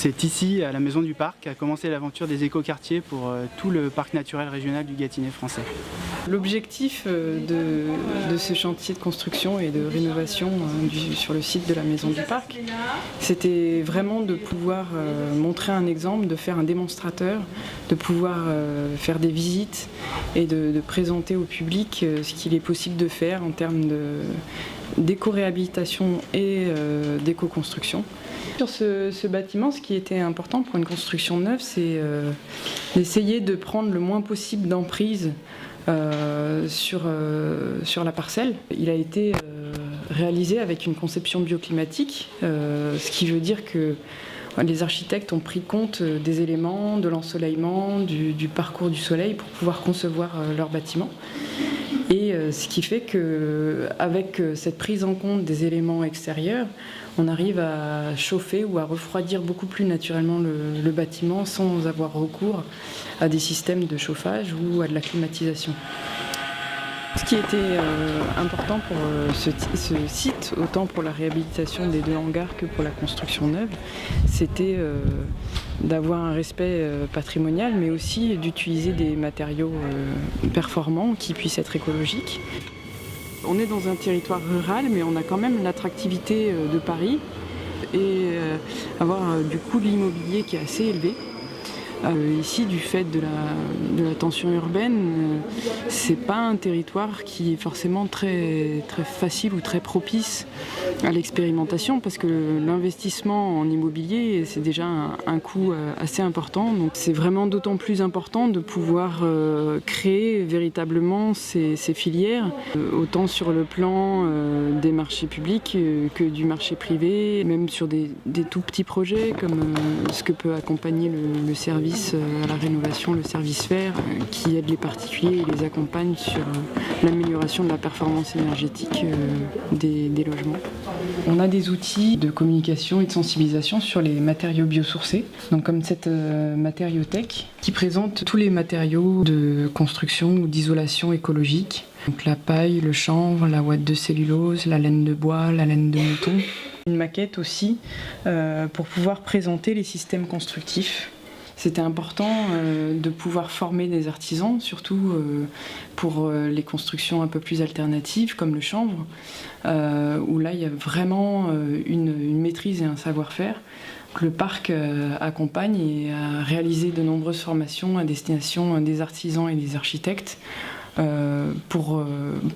C'est ici, à la Maison du Parc, qu'a commencé l'aventure des écoquartiers pour tout le parc naturel régional du Gâtinais français. L'objectif de ce chantier de construction et de rénovation sur le site de la Maison du Parc, c'était vraiment de pouvoir montrer un exemple, de faire un démonstrateur, de pouvoir faire des visites et de présenter au public ce qu'il est possible de faire en termes d'éco-réhabilitation et d'éco-construction. Sur ce bâtiment, ce qui était important pour une construction neuve, c'est d'essayer de prendre le moins possible d'emprise sur la parcelle. Il a été réalisé avec une conception bioclimatique, ce qui veut dire que les architectes ont pris compte des éléments, de l'ensoleillement, du parcours du soleil pour pouvoir concevoir leur bâtiment. Et ce qui fait qu'avec cette prise en compte des éléments extérieurs, on arrive à chauffer ou à refroidir beaucoup plus naturellement le bâtiment sans avoir recours à des systèmes de chauffage ou à de la climatisation. Ce qui était important pour ce site, autant pour la réhabilitation des 2 hangars que pour la construction neuve, c'était d'avoir un respect patrimonial, mais aussi d'utiliser des matériaux performants qui puissent être écologiques. On est dans un territoire rural, mais on a quand même l'attractivité de Paris et avoir du coût de l'immobilier qui est assez élevé. Ici, du fait de la tension urbaine, c'est pas un territoire qui est forcément très facile ou très propice à l'expérimentation parce que l'investissement en immobilier, c'est déjà un coût assez important. Donc c'est vraiment d'autant plus important de pouvoir créer véritablement ces filières, autant sur le plan des marchés publics que du marché privé, même sur des tout petits projets comme ce que peut accompagner le service à la rénovation, le service faire, qui aide les particuliers et les accompagne sur l'amélioration de la performance énergétique des logements. On a des outils de communication et de sensibilisation sur les matériaux biosourcés, donc comme cette matériothèque qui présente tous les matériaux de construction ou d'isolation écologique. Donc la paille, le chanvre, la ouate de cellulose, la laine de bois, la laine de mouton. Une maquette aussi pour pouvoir présenter les systèmes constructifs. C'était important de pouvoir former des artisans, surtout pour les constructions un peu plus alternatives comme le chanvre, où là il y a vraiment une maîtrise et un savoir-faire. Le parc accompagne et a réalisé de nombreuses formations à destination des artisans et des architectes pour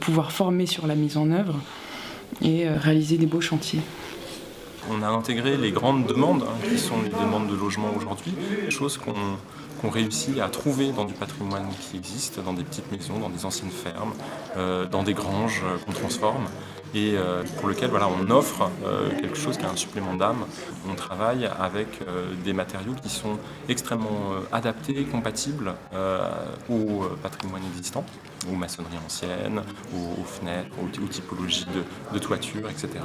pouvoir former sur la mise en œuvre et réaliser des beaux chantiers. On a intégré les grandes demandes, qui sont les demandes de logement aujourd'hui, des choses qu'on réussit à trouver dans du patrimoine qui existe, dans des petites maisons, dans des anciennes fermes, dans des granges qu'on transforme et pour lequel on offre quelque chose qui a un supplément d'âme. On travaille avec des matériaux qui sont extrêmement adaptés, compatibles au patrimoine existant, aux maçonneries anciennes, aux fenêtres, aux typologies de toiture, etc.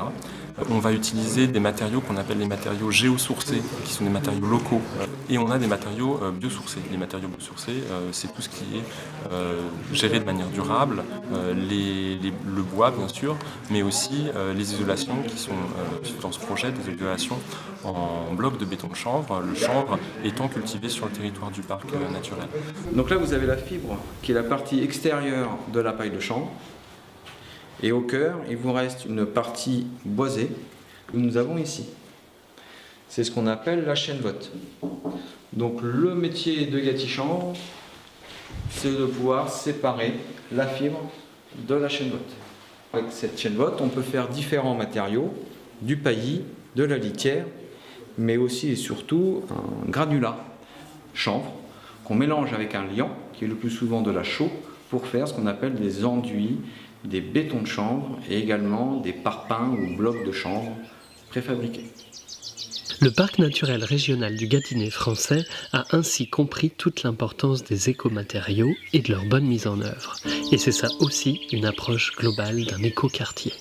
On va utiliser des matériaux qu'on appelle les matériaux géosourcés, qui sont des matériaux locaux. Et on a des matériaux biosourcés. Les matériaux biosourcés, c'est tout ce qui est géré de manière durable, le bois bien sûr, mais aussi les isolations qui sont dans ce projet, des isolations en blocs de béton de chanvre, le chanvre étant cultivé sur le territoire du parc naturel. Donc là vous avez la fibre qui est la partie extérieure de la paille de chanvre. Et au cœur, il vous reste une partie boisée que nous avons ici. C'est ce qu'on appelle la chaîne-vote. Donc le métier de gâti-chanvre, c'est de pouvoir séparer la fibre de la chaîne-vote. Avec cette chaîne-vote, on peut faire différents matériaux, du paillis, de la litière, mais aussi et surtout un granulat chanvre qu'on mélange avec un liant, qui est le plus souvent de la chaux, pour faire ce qu'on appelle des enduits, des bétons de chanvre et également des parpaings ou blocs de chanvre préfabriqués. Le parc naturel régional du Gâtinais français a ainsi compris toute l'importance des écomatériaux et de leur bonne mise en œuvre. Et c'est ça aussi une approche globale d'un écoquartier.